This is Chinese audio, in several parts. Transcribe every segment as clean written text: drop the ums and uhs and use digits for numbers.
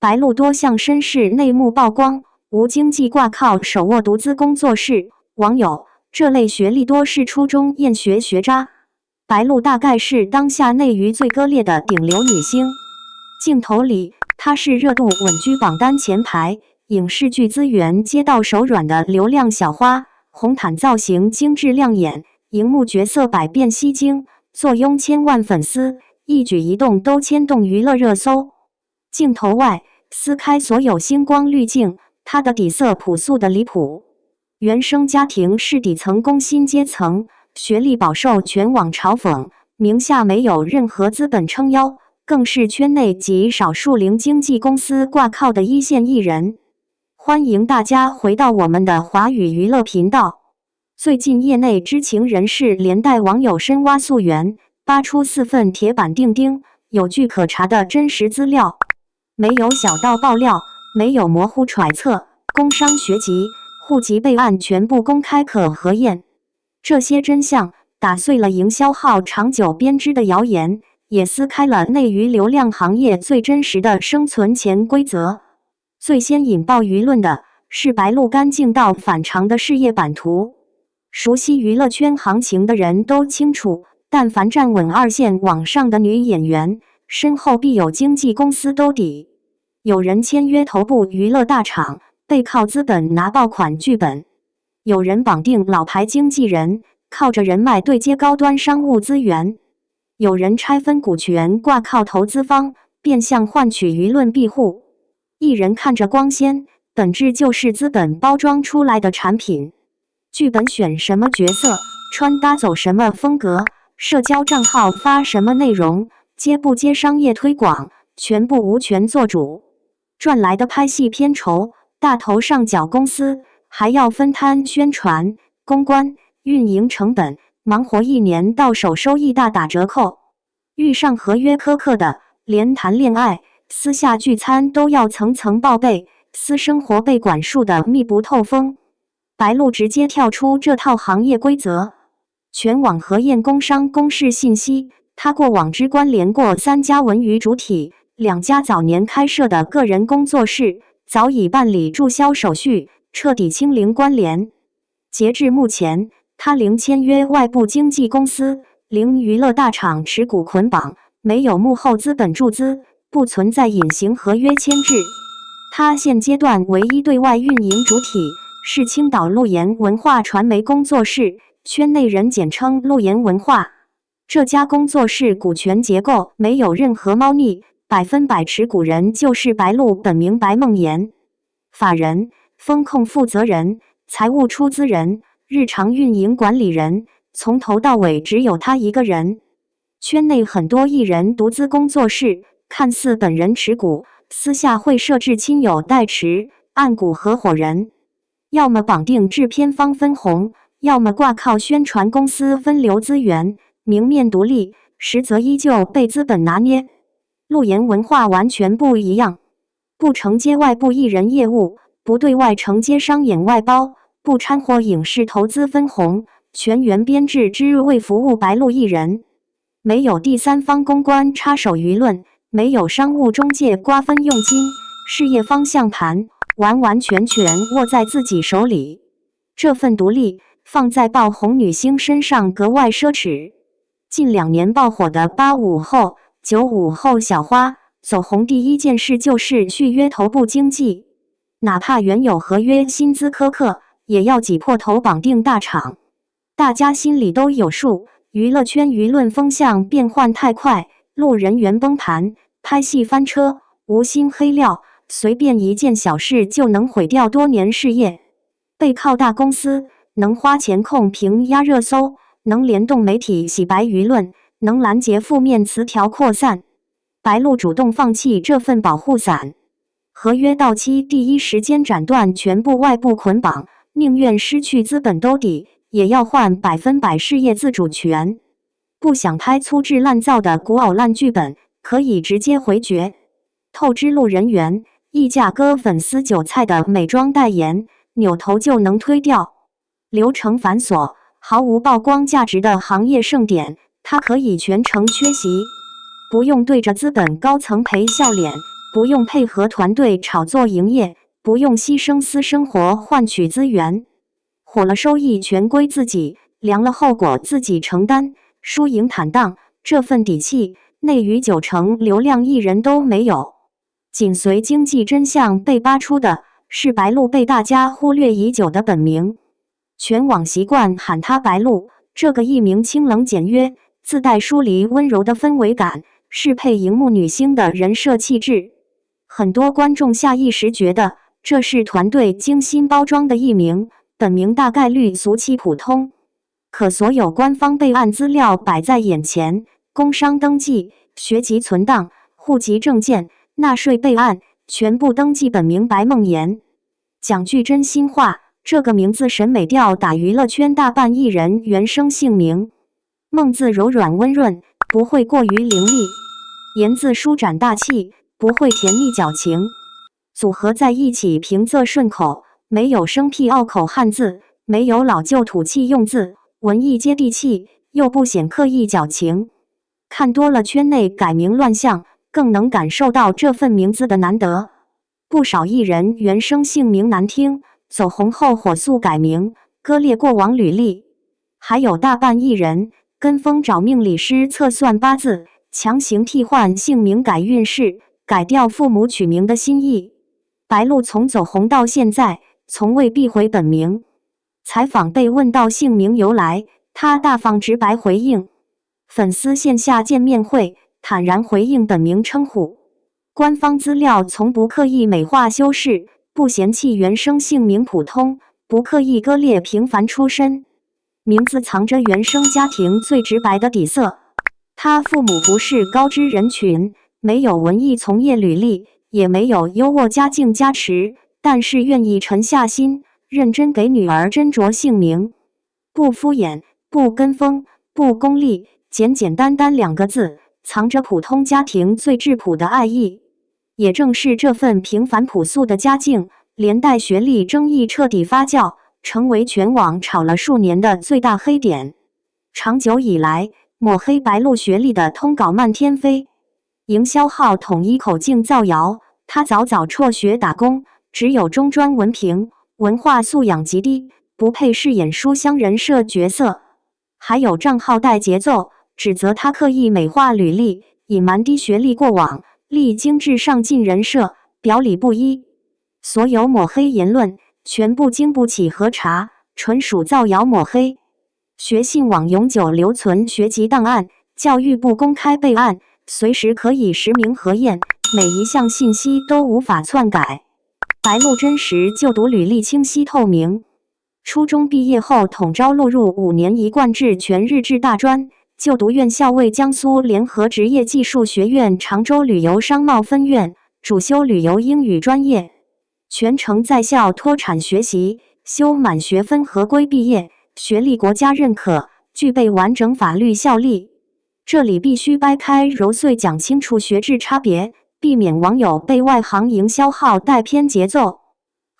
白鹿多项身世内幕曝光，无经济挂靠，手握独资工作室。网友：这类学历多是初中厌学学渣。白鹿大概是当下内娱最割裂的顶流女星。镜头里，她是热度稳居榜单前排，影视剧资源接到手软的流量小花，红毯造型精致亮眼，荧幕角色百变吸睛，坐拥千万粉丝，一举一动都牵动娱乐热搜。镜头外，撕开所有星光滤镜，她的底色朴素的离谱。原生家庭是底层工薪阶层，学历饱受全网嘲讽，名下没有任何资本撑腰，更是圈内极少数零经纪公司挂靠的一线艺人。欢迎大家回到我们的华语娱乐频道。最近业内知情人士连带网友深挖溯源，扒出4份铁板钉钉、有据可查的真实资料，没有小道爆料，没有模糊揣测，工商学籍、户籍备案全部公开可核验。这些真相打碎了营销号长久编织的谣言，也撕开了内娱流量行业最真实的生存潜规则。最先引爆舆论的是白鹿干净到反常的事业版图。熟悉娱乐圈行情的人都清楚，但凡站稳2线往上的女演员，身后必有经纪公司兜底。有人签约头部娱乐大厂，背靠资本拿爆款剧本；有人绑定老牌经纪人，靠着人脉对接高端商务资源；有人拆分股权挂靠投资方，变相换取舆论庇护。艺人看着光鲜，本质就是资本包装出来的产品。剧本选什么角色，穿搭走什么风格，社交账号发什么内容，接不接商业推广，全部无权做主。赚来的拍戏片酬，大头上缴公司，还要分摊宣传、公关、运营成本，忙活1年到手收益大打折扣。遇上合约苛刻的，连谈恋爱、私下聚餐都要层层报备，私生活被管束的密不透风。白鹿直接跳出这套行业规则，全网核验工商公示信息，他过往只关联过3家文娱主体，2家早年开设的个人工作室，早已办理注销手续，彻底清零关联。截至目前，他零签约外部经纪公司，零娱乐大厂持股捆绑，没有幕后资本注资，不存在隐形合约牵制。他现阶段唯一对外运营主体是青岛路研文化传媒工作室，圈内人简称路研文化。这家工作室股权结构没有任何猫腻，100%持股人就是白鹿本名白梦妍。法人、风控负责人、财务出资人、日常运营管理人，从头到尾只有他一个人。圈内很多艺人独资工作室，看似本人持股，私下会设置亲友代持、暗股合伙人，要么绑定制片方分红，要么挂靠宣传公司分流资源，明面独立，实则依旧被资本拿捏。路研文化完全不一样，不承接外部艺人业务，不对外承接商演外包，不掺和影视投资分红，全员编制只为服务白鹿艺人。没有第三方公关插手舆论，没有商务中介瓜分佣金，事业方向盘完完全全握在自己手里。这份独立放在爆红女星身上格外奢侈。近2年爆火的85后、95后小花，走红第一件事就是续约头部经纪，哪怕原有合约薪资苛刻，也要挤破头绑定大厂。大家心里都有数，娱乐圈舆论风向变换太快，路人缘崩盘，拍戏翻车，无心黑料，随便一件小事就能毁掉多年事业。背靠大公司，能花钱控评压热搜，能联动媒体洗白舆论，能拦截负面词条扩散。白鹿主动放弃这份保护伞，合约到期第一时间斩断全部外部捆绑，宁愿失去资本兜底，也要换100%事业自主权。不想拍粗制滥造的古偶烂剧本，可以直接回绝。透支路人缘，溢价割粉丝韭菜的美妆代言，扭头就能推掉。流程繁琐，毫无曝光价值的行业盛典，它可以全程缺席，不用对着资本高层赔笑脸，不用配合团队炒作营业，不用牺牲私生活换取资源。火了收益全归自己，凉了后果自己承担，输赢坦荡，这份底气，内娱90%流量艺人都没有。紧随经济真相被扒出的是白鹿被大家忽略已久的本名，全网习惯喊她白鹿。这个艺名清冷简约，自带疏离温柔的氛围感，适配荧幕女星的人设气质。很多观众下意识觉得这是团队精心包装的艺名，本名大概率俗气普通。可所有官方备案资料摆在眼前，工商登记、学籍存档、户籍证件、纳税备案，全部登记本名白梦妍。讲句真心话，这个名字审美调打娱乐圈大半艺人原生姓名。梦字柔软温润，不会过于凌厉；妍字舒展大气，不会甜腻矫情。组合在一起平仄顺口，没有生僻拗口汉字，没有老旧土气用字，文艺接地气，又不显刻意矫情。看多了圈内改名乱象，更能感受到这份名字的难得。不少艺人原生姓名难听，走红后火速改名，割裂过往履历。还有大半艺人跟风找命理师测算八字，强行替换姓名改运势，改掉父母取名的心意。白鹿从走红到现在，从未避讳本名。采访被问到姓名由来，她大方直白回应。粉丝线下见面会，坦然回应本名称呼。官方资料从不刻意美化修饰，不嫌弃原生姓名普通，不刻意割裂平凡出身。名字藏着原生家庭最直白的底色。他父母不是高知人群，没有文艺从业履历，也没有优渥家境加持，但是愿意沉下心，认真给女儿斟酌姓名。不敷衍，不跟风，不功利，简简单单2个字，藏着普通家庭最质朴的爱意。也正是这份平凡朴素的家境，连带学历争议彻底发酵，成为全网炒了数年的最大黑点。长久以来，抹黑白鹿学历的通稿漫天飞，营销号统一口径造谣，他早早辍学打工，只有中专文凭，文化素养极低，不配饰演书香人设角色。还有账号带节奏，指责他刻意美化履历，隐瞒低学历过往，立精致上进人设，表里不一。所有抹黑言论全部经不起核查，纯属造谣抹黑。学信网永久留存学籍档案，教育部公开备案，随时可以实名核验，每一项信息都无法篡改。白鹿真实就读履历清晰透明。初中毕业后统招录入5年一贯制全日制大专，就读院校为江苏联合职业技术学院常州旅游商贸分院，主修旅游英语专业，全程在校脱产学习，修满学分合规毕业，学历国家认可，具备完整法律效力。这里必须掰开揉碎讲清楚学制差别，避免网友被外行营销号带偏节奏。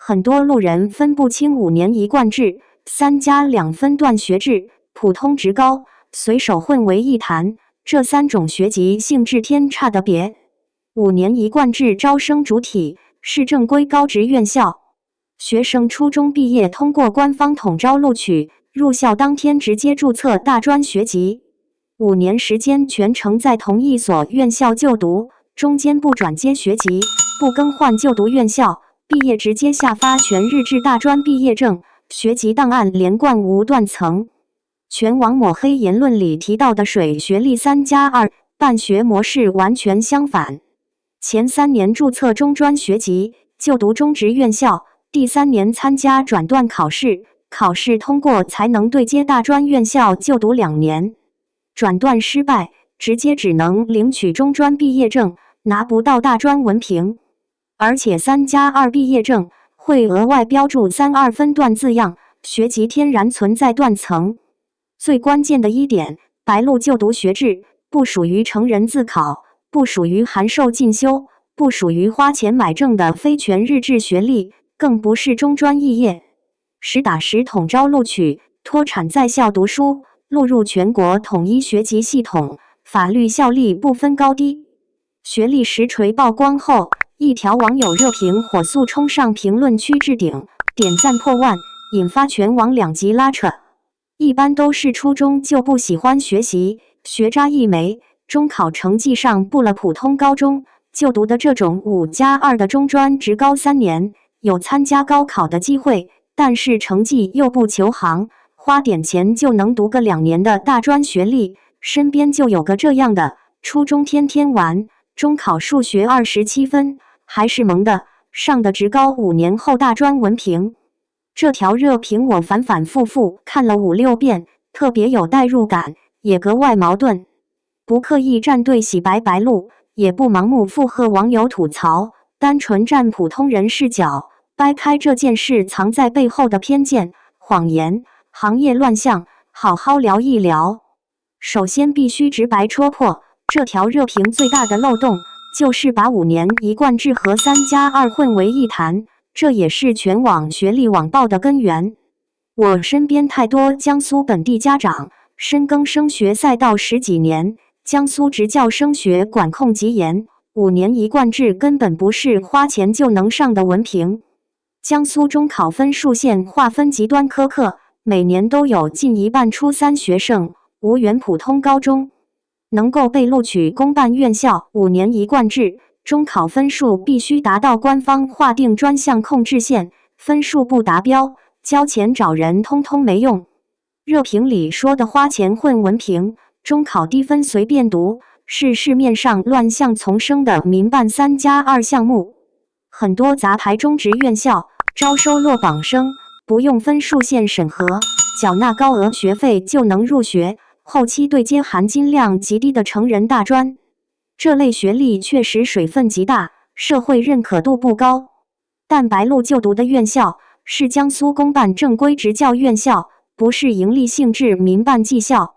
很多路人分不清5年一贯制、3+2分段学制、普通职高，随手混为一谈，这3种学籍性质天差的别。5年一贯制招生主体是正规高职院校，学生初中毕业通过官方统招录取，入校当天直接注册大专学籍，5年时间全程在同一所院校就读，中间不转接学籍，不更换就读院校，毕业直接下发全日制大专毕业证，学籍档案连贯无断层。全网抹黑言论里提到的水学历3+2办学模式完全相反。前3年注册中专学籍，就读中职院校，第3年参加转段考试，考试通过才能对接大专院校就读2年。转段失败，直接只能领取中专毕业证，拿不到大专文凭。而且3+2毕业证会额外标注3+2分段字样，学籍天然存在断层。最关键的一点，白鹿就读学制不属于成人自考，不属于函授进修，不属于花钱买证的非全日制学历，更不是中专肄业。实打实统招录取，脱产在校读书，录入全国统一学籍系统，法律效力不分高低。学历实锤曝光后，一条网友热评火速冲上评论区置顶，点赞破万，引发全网两极拉扯。一般都是初中就不喜欢学习，学渣一枚，中考成绩上步了普通高中，就读的这种5+2的中专职高3年，有参加高考的机会，但是成绩又不求行，花点钱就能读个2年的大专学历。身边就有个这样的，初中天天玩，中考数学27分，还是蒙的，上的职高5年后大专文凭。这条热评我反反复复看了5-6遍，特别有代入感，也格外矛盾。不刻意站队洗白白鹿，也不盲目附和网友吐槽，单纯站普通人视角，掰开这件事藏在背后的偏见、谎言、行业乱象，好好聊一聊。首先必须直白戳破，这条热评最大的漏洞，就是把5年一贯制和3+2混为一谈，这也是全网学历网暴的根源。我身边太多江苏本地家长，深耕升学赛道10几年，江苏职教升学管控极严，5年一贯制根本不是花钱就能上的文凭。江苏中考分数线划分极端苛刻，每年都有近一半初3学生无缘普通高中。能够被录取公办院校5年一贯制，中考分数必须达到官方划定专项控制线，分数不达标，交钱找人通通没用。热评里说的花钱混文凭，中考低分随便读，是市面上乱象丛生的民办3+2项目。很多杂牌中职院校招收落榜生，不用分数线审核，缴纳高额学费就能入学，后期对接含金量极低的成人大专。这类学历确实水分极大，社会认可度不高。但白鹿就读的院校是江苏公办正规职教院校，不是营利性质民办技校。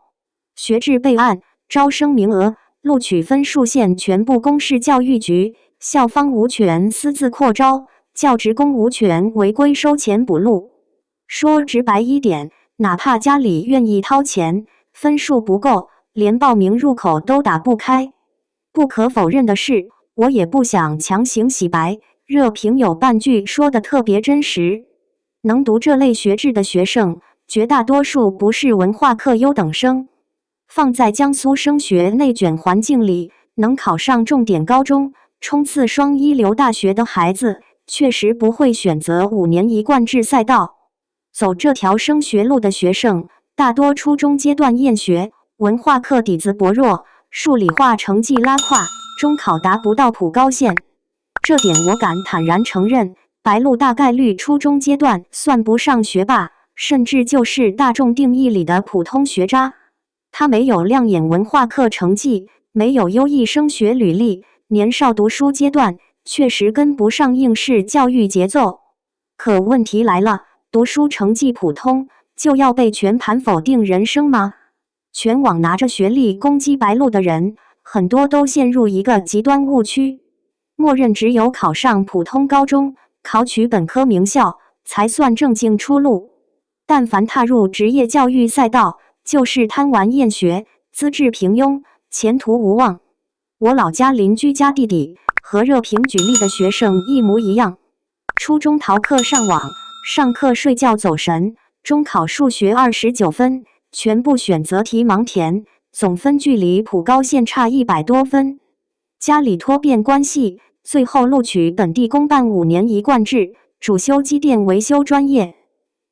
学制备案、招生名额、录取分数线全部公示教育局，校方无权私自扩招，教职工无权违规收钱补录。说直白一点，哪怕家里愿意掏钱，分数不够，连报名入口都打不开。不可否认的是，我也不想强行洗白，热评有半句说的特别真实。能读这类学制的学生，绝大多数不是文化课优等生。放在江苏升学内卷环境里，能考上重点高中、冲刺双一流大学的孩子，确实不会选择5年一贯制赛道。走这条升学路的学生，大多初中阶段厌学，文化课底子薄弱，数理化成绩拉胯，中考达不到普高线。这点我敢坦然承认，白鹿大概率初中阶段算不上学霸，甚至就是大众定义里的普通学渣。他没有亮眼文化课成绩，没有优异升学履历，年少读书阶段确实跟不上应试教育节奏。可问题来了，读书成绩普通就要被全盘否定人生吗？全网拿着学历攻击白鹿的人，很多都陷入一个极端误区，默认只有考上普通高中，考取本科名校才算正经出路。但凡踏入职业教育赛道，就是贪玩厌学，资质平庸，前途无望。我老家邻居家弟弟和热评举例的学生一模一样，初中逃课上网，上课睡觉走神，中考数学29分，全部选择题盲填，总分距离普高线差100多分。家里托变关系，最后录取本地公办5年一贯制，主修机电维修专业。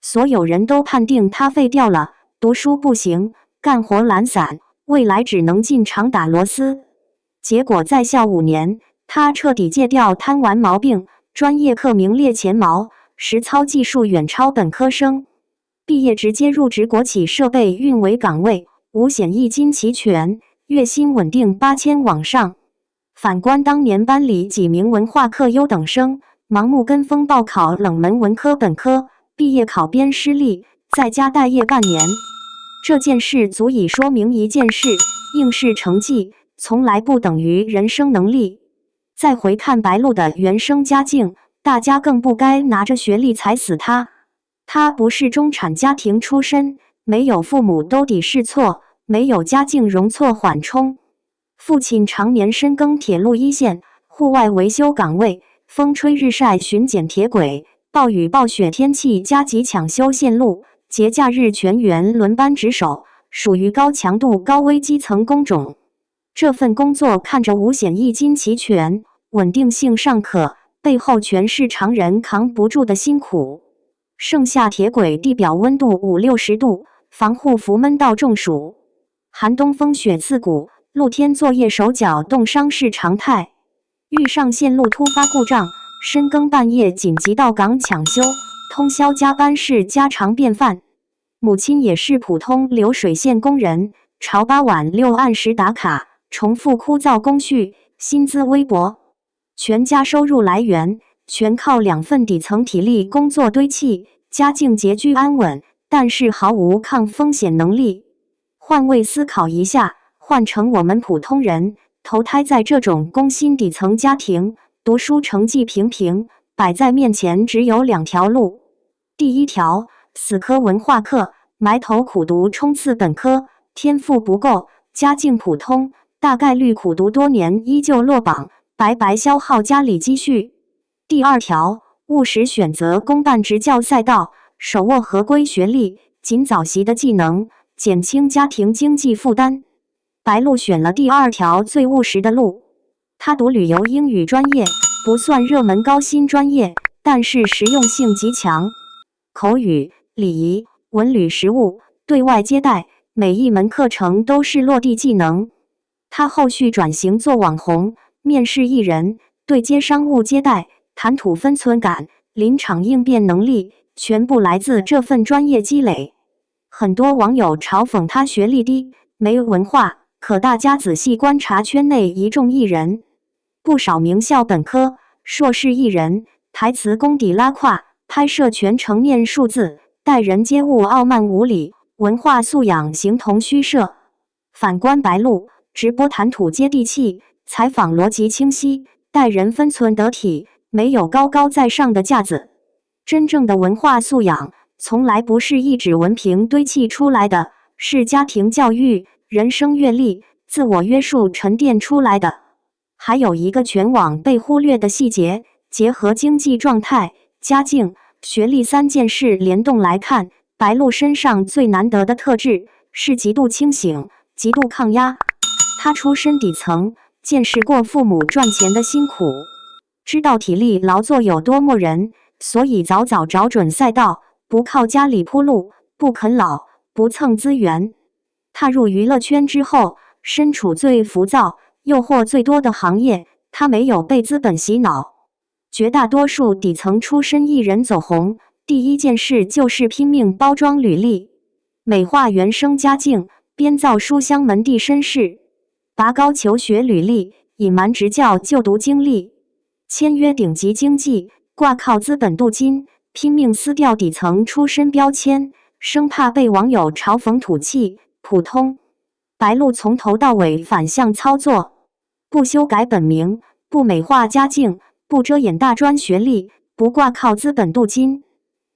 所有人都判定他废掉了，读书不行，干活懒散，未来只能进厂打螺丝。结果在校5年，他彻底戒掉贪玩毛病，专业课名列前茅，实操技术远超本科生。毕业直接入职国企设备运维岗位，五险一金齐全，月薪稳定8000往上。反观当年班里几名文化课优等生，盲目跟风报考冷门文科本科，毕业考编失利，在家待业半年。这件事足以说明一件事：应试成绩从来不等于人生能力。再回看白鹿的原生家境，大家更不该拿着学历踩死他。他不是中产家庭出身，没有父母兜底试错，没有家境容错缓冲。父亲常年深耕铁路一线，户外维修岗位，风吹日晒巡检铁轨，暴雨暴雪天气加急抢修线路，节假日全员轮班值守，属于高强度高危基层工种。这份工作看着五险一金齐全，稳定性尚可，背后全是常人扛不住的辛苦。盛夏铁轨地表温度50-60度，防护服闷到中暑，寒冬风雪刺骨，露天作业手脚冻伤是常态。遇上线路突发故障，深更半夜紧急到岗抢修，通宵加班是家常便饭。母亲也是普通流水线工人，朝8晚6按时打卡，重复枯燥工序，薪资微薄，全家收入来源全靠2份底层体力工作堆砌，家境拮据安稳，但是毫无抗风险能力。换位思考一下，换成我们普通人，投胎在这种工薪底层家庭，读书成绩平平，摆在面前只有2条路。第一条，死磕文化课，埋头苦读冲刺本科，天赋不够，家境普通，大概率苦读多年依旧落榜，白白消耗家里积蓄。第二条，务实选择公办职教赛道，手握合规学历，尽早习的技能，减轻家庭经济负担。白鹿选了第2条最务实的路。他读旅游英语专业，不算热门高薪专业，但是实用性极强。口语、礼仪、文旅实务、对外接待，每一门课程都是落地技能。他后续转型做网红，面试艺人，对接商务接待，谈吐分寸感，临场应变能力，全部来自这份专业积累。很多网友嘲讽他学历低，没文化，可大家仔细观察圈内一众艺人，不少名校本科、硕士艺人，台词功底拉胯，拍摄全程念数字，待人接物傲慢无礼，文化素养形同虚设。反观白鹿，直播谈吐接地气，采访逻辑清晰，待人分寸得体，没有高高在上的架子。真正的文化素养，从来不是一纸文凭堆砌出来的，是家庭教育、人生阅历、自我约束沉淀出来的。还有一个全网被忽略的细节，结合经济状态、家境、学历3件事联动来看，白鹿身上最难得的特质是极度清醒、极度抗压。他出身底层，见识过父母赚钱的辛苦，知道体力劳作有多磨人，所以早早找准赛道，不靠家里铺路，不啃老，不蹭资源。踏入娱乐圈之后，身处最浮躁、诱惑最多的行业，他没有被资本洗脑。绝大多数底层出身艺人走红，第一件事就是拼命包装履历，美化原生家境，编造书香门第身世，拔高求学履历，隐瞒职教就读经历，签约顶级经纪，挂靠资本镀金，拼命撕掉底层出身标签，生怕被网友嘲讽土气、普通。白鹿从头到尾反向操作，不修改本名，不美化家境，不遮掩大专学历，不挂靠资本镀金，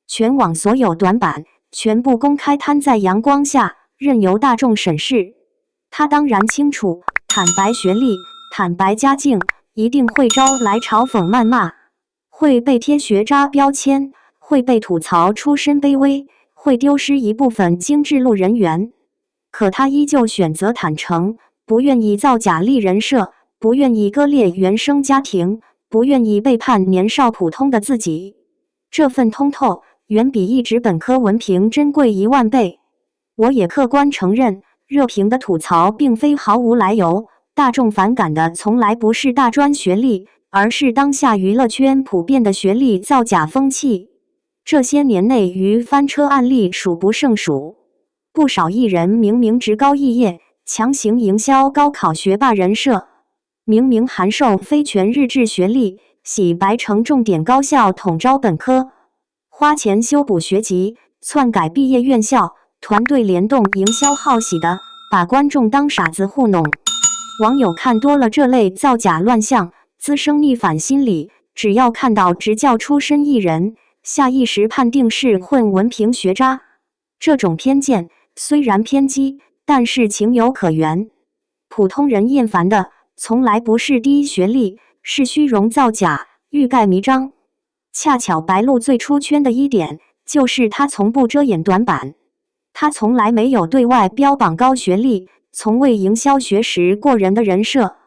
全网所有短板全部公开摊在阳光下，任由大众审视。他当然清楚，坦白学历、坦白家境，一定会招来嘲讽谩骂，会被贴学渣标签，会被吐槽出身卑微，会丢失一部分精致路人缘。可他依旧选择坦诚，不愿意造假立人设，不愿意割裂原生家庭，不愿意背叛年少普通的自己。这份通透远比一纸本科文凭珍贵10000倍。我也客观承认，热评的吐槽并非毫无来由，大众反感的从来不是大专学历，而是当下娱乐圈普遍的学历造假风气。这些年内于翻车案例数不胜数。不少艺人明明职高一业，强行营销高考学霸人设；明明函授非全日制学历，洗白成重点高校统招本科，花钱修补学籍，篡改毕业院校，团队联动营销好喜的把观众当傻子糊弄。网友看多了这类造假乱象，滋生逆反心理，只要看到职教出身艺人，下意识判定是混文凭学渣。这种偏见虽然偏激，但是情有可原。普通人厌烦的从来不是低学历，是虚荣造假，欲盖弥彰。恰巧白鹿最出圈的一点，就是她从不遮掩短板。她从来没有对外标榜高学历，从未营销学识过人的人设。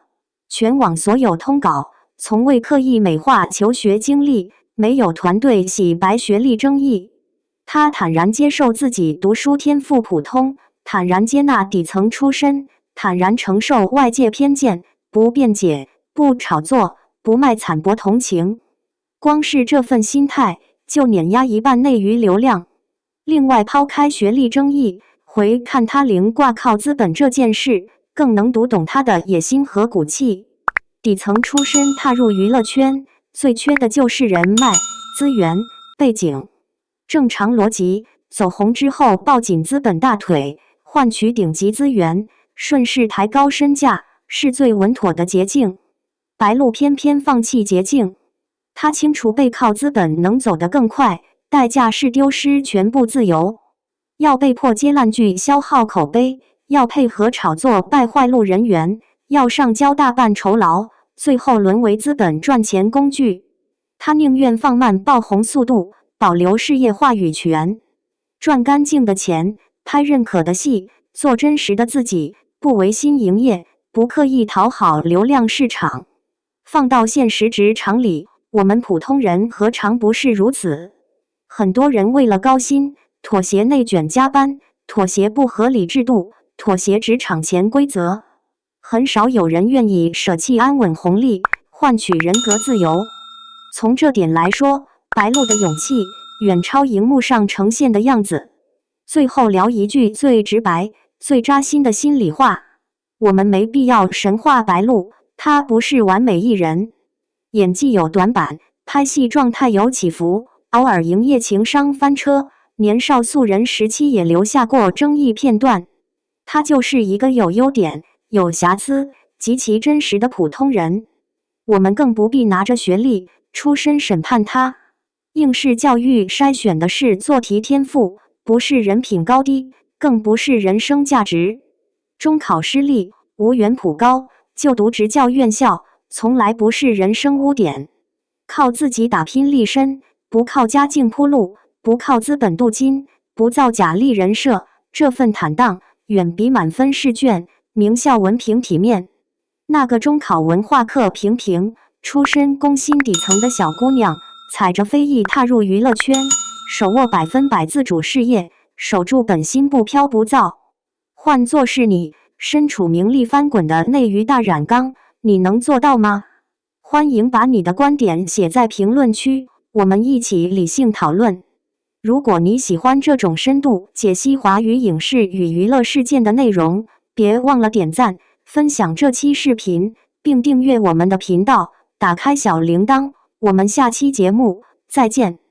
全网所有通稿，从未刻意美化求学经历，没有团队洗白学历争议。她坦然接受自己读书天赋普通，坦然接纳底层出身，坦然承受外界偏见，不辩解，不炒作，不卖惨博同情。光是这份心态，就碾压一半内娱流量。另外，抛开学历争议，回看他零挂靠资本这件事，更能读懂他的野心和骨气。底层出身踏入娱乐圈，最缺的就是人脉、资源、背景。正常逻辑，走红之后抱紧资本大腿，换取顶级资源，顺势抬高身价，是最稳妥的捷径。白鹿偏偏放弃捷径。他清楚背靠资本能走得更快，代价是丢失全部自由。要被迫接烂剧消耗口碑，要配合炒作败坏路人缘，要上交大半酬劳，最后沦为资本赚钱工具。他宁愿放慢爆红速度，保留事业话语权，赚干净的钱，拍认可的戏，做真实的自己，不违心营业，不刻意讨好流量市场。放到现实职场里，我们普通人何尝不是如此？很多人为了高薪，妥协内卷加班，妥协不合理制度，妥协职场潜规则。很少有人愿意舍弃安稳红利，换取人格自由。从这点来说，白鹿的勇气远超荧幕上呈现的样子。最后聊一句最直白、最扎心的心里话：我们没必要神化白鹿，她不是完美艺人。演技有短板，拍戏状态有起伏，偶尔营业情商翻车，年少素人时期也留下过争议片段。他就是一个有优点、有瑕疵、极其真实的普通人。我们更不必拿着学历、出身审判他。应试教育筛选的是做题天赋，不是人品高低，更不是人生价值。中考失利，无缘普高，就读职教院校，从来不是人生污点。靠自己打拼立身，不靠家境铺路，不靠资本镀金，不造假立人设，这份坦荡远比满分试卷、名校文凭体面。那个中考文化课平平，出身工薪底层的小姑娘，踩着飞翼踏入娱乐圈，手握100%自主事业，守住本心不飘不躁。换作是你，身处名利翻滚的内娱大染缸，你能做到吗？欢迎把你的观点写在评论区，我们一起理性讨论。如果你喜欢这种深度解析华语影视与娱乐事件的内容，别忘了点赞、分享这期视频，并订阅我们的频道，打开小铃铛。我们下期节目再见。